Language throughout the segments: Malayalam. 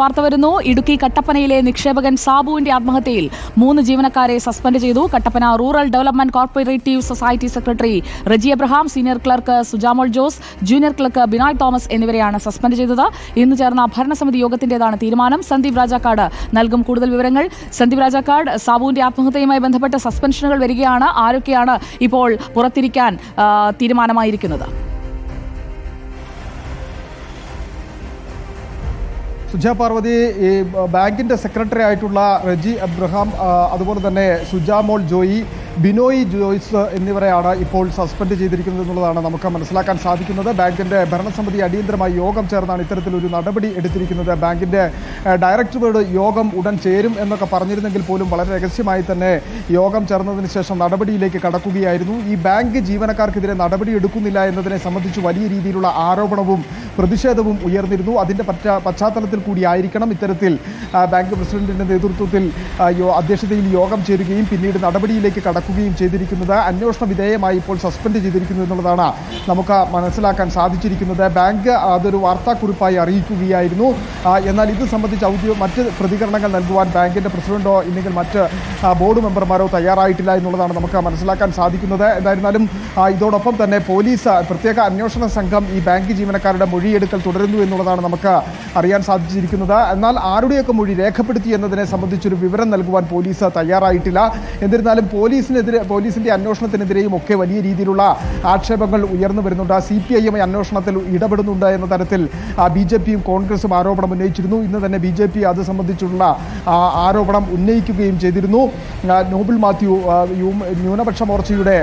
വാർത്ത വരുന്നു. ഇടുക്കി കട്ടപ്പനയിലെ നിക്ഷേപകൻ സാബുവിന്റെ ആത്മഹത്യയിൽ 3 ജീവനക്കാരെ സസ്പെൻഡ് ചെയ്തു. Kattappana rural development corporative society secretary Reji Abraham, senior clerk Sujamol Jose, junior clerk Binoy Thomas എന്നിവരെയാണ് സസ്പെൻഡ് ചെയ്തത്. ഇന്ന് ചേർന്ന ഭരണസമിതി യോഗത്തിന്റേതാണ് തീരുമാനം. സന്ദീപ് രാജാക്കാട് നൽകും കൂടുതൽ വിവരങ്ങൾ. സന്ദീപ് രാജാക്കാട്, സാബുവിന്റെ ആത്മഹത്യയുമായി ബന്ധപ്പെട്ട് സസ്പെൻഷനുകൾ വരികയാണ്. ആരൊക്കെയാണ് ഇപ്പോൾ പുറത്തിരിക്കാൻ തീരുമാനമായിരിക്കുന്നത്? സുജ പാർവതി, ഈ ബാങ്കിൻ്റെ സെക്രട്ടറി ആയിട്ടുള്ള റെജി എബ്രഹാം, അതുപോലെ തന്നെ സുജാമോൾ ജോയി, ബിനോയ് ജോയ്സ് എന്നിവരെയാണ് ഇപ്പോൾ സസ്പെൻഡ് ചെയ്തിരിക്കുന്നത് എന്നുള്ളതാണ് നമുക്ക് മനസ്സിലാക്കാൻ സാധിക്കുന്നത്. ബാങ്കിൻ്റെ ഭരണസമിതി അടിയന്തരമായി യോഗം ചേർന്നാണ് ഇത്തരത്തിലൊരു നടപടി എടുത്തിരിക്കുന്നത്. ബാങ്കിൻ്റെ ഡയറക്ടറുടെ യോഗം ഉടൻ ചേരും എന്നൊക്കെ പറഞ്ഞിരുന്നെങ്കിൽ പോലും വളരെ രഹസ്യമായി തന്നെ യോഗം ചേർന്നതിന് ശേഷം നടപടിയിലേക്ക് കടക്കുകയായിരുന്നു. ഈ ബാങ്ക് ജീവനക്കാർക്കെതിരെ നടപടി എടുക്കുന്നില്ല എന്നതിനെ സംബന്ധിച്ച് വലിയ രീതിയിലുള്ള ആരോപണവും പ്രതിഷേധവും ഉയർന്നിരുന്നു. അതിൻ്റെ പശ്ചാത്തലത്തിൽ കൂടിയായിരിക്കണം ഇത്തരത്തിൽ ബാങ്ക് പ്രസിഡന്റിൻ്റെ നേതൃത്വത്തിൽ അധ്യക്ഷതയിൽ യോഗം ചേരുകയും പിന്നീട് നടപടിയിലേക്ക് കടക്കുകയും ചെയ്തിരിക്കുന്നത്. അന്വേഷണ വിധേയമായി ഇപ്പോൾ സസ്പെൻഡ് ചെയ്തിരിക്കുന്നു എന്നുള്ളതാണ് നമുക്ക് മനസ്സിലാക്കാൻ സാധിച്ചിരിക്കുന്നത്. ബാങ്ക് അതൊരു വാർത്താക്കുറിപ്പായി അറിയിക്കുകയായിരുന്നു. എന്നാൽ ഇത് സംബന്ധിച്ച് മറ്റ് പ്രതികരണങ്ങൾ നൽകുവാൻ ബാങ്കിൻ്റെ പ്രസിഡന്റോ ഇല്ലെങ്കിൽ മറ്റ് ബോർഡ് മെമ്പർമാരോ തയ്യാറായിട്ടില്ല എന്നുള്ളതാണ് നമുക്ക് മനസ്സിലാക്കാൻ സാധിക്കുന്നത്. എന്തായിരുന്നാലും ഇതോടൊപ്പം തന്നെ പോലീസ് പ്രത്യേക അന്വേഷണ സംഘം ഈ ബാങ്ക് ജീവനക്കാരുടെ മൊഴിയെടുക്കൽ തുടരുന്നു എന്നുള്ളതാണ് നമുക്ക് അറിയാൻ സാധിച്ചിരിക്കുന്നത്. എന്നാൽ ആരുടെയൊക്കെ മൊഴി രേഖപ്പെടുത്തി എന്നതിനെ സംബന്ധിച്ചൊരു വിവരം നൽകുവാൻ പോലീസ് തയ്യാറായിട്ടില്ല. എന്നിരുന്നാലും പോലീസിന്റെ അന്വേഷണത്തിനെതിരെയും ഒക്കെ വലിയ രീതിയിലുള്ള ആക്ഷേപങ്ങൾ ഉയർന്നു വരുന്നുണ്ട്. CPIM അന്വേഷണത്തിൽ ഇടപെടുന്നുണ്ട് എന്ന തരത്തിൽ BJPയും കോൺഗ്രസും ആരോപണം ഉന്നയിച്ചിരുന്നു. ഇന്ന് തന്നെ BJP അത് സംബന്ധിച്ചുള്ള ആരോപണം ഉന്നയിക്കുകയും ചെയ്തിരുന്നു. നോബിൾ മാത്യു ന്യൂനപക്ഷ മോർച്ചയുടെ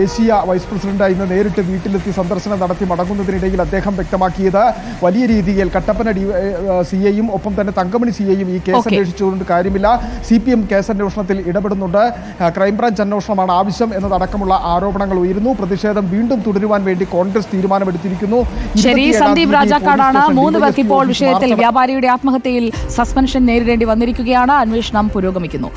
ദേശീയ വൈസ് പ്രസിഡന്റ് ഇന്ന് നേരിട്ട് വീട്ടിലെത്തി സന്ദർശനം നടത്തി മടങ്ങുന്നതിനിടയിൽ അദ്ദേഹം വ്യക്തമാക്കിയത് വലിയ രീതിയിൽ കട്ടപ്പന CIയും ഒപ്പം തന്നെ തങ്കമണി CIയും ഈ കേസ് അന്വേഷിച്ചുകൊണ്ട് കാര്യമില്ല, CPM കേസ് അന്വേഷണത്തിൽ ഇടപെടുന്നുണ്ട്, ക്രൈംബ്രാഞ്ച് അന്വേഷണമാണ് ആവശ്യം എന്നതടക്കമുള്ള ആരോപണങ്ങൾ ഉയരുന്നു. പ്രതിഷേധം വീണ്ടും തുടരുവാൻ വേണ്ടി കോൺഗ്രസ് തീരുമാനമെടുത്തിരിക്കുന്നു. ശരി, സന്ദീപ് രാജാക്കാടാണ്. 3 പേർക്ക് ഇപ്പോൾ വിഷയത്തിൽ വ്യാപാരിയുടെ ആത്മഹത്യയിൽ സസ്പെൻഷൻ നേരിടേണ്ടി വന്നിരിക്കുകയാണ്. അന്വേഷണം പുരോഗമിക്കുന്നു.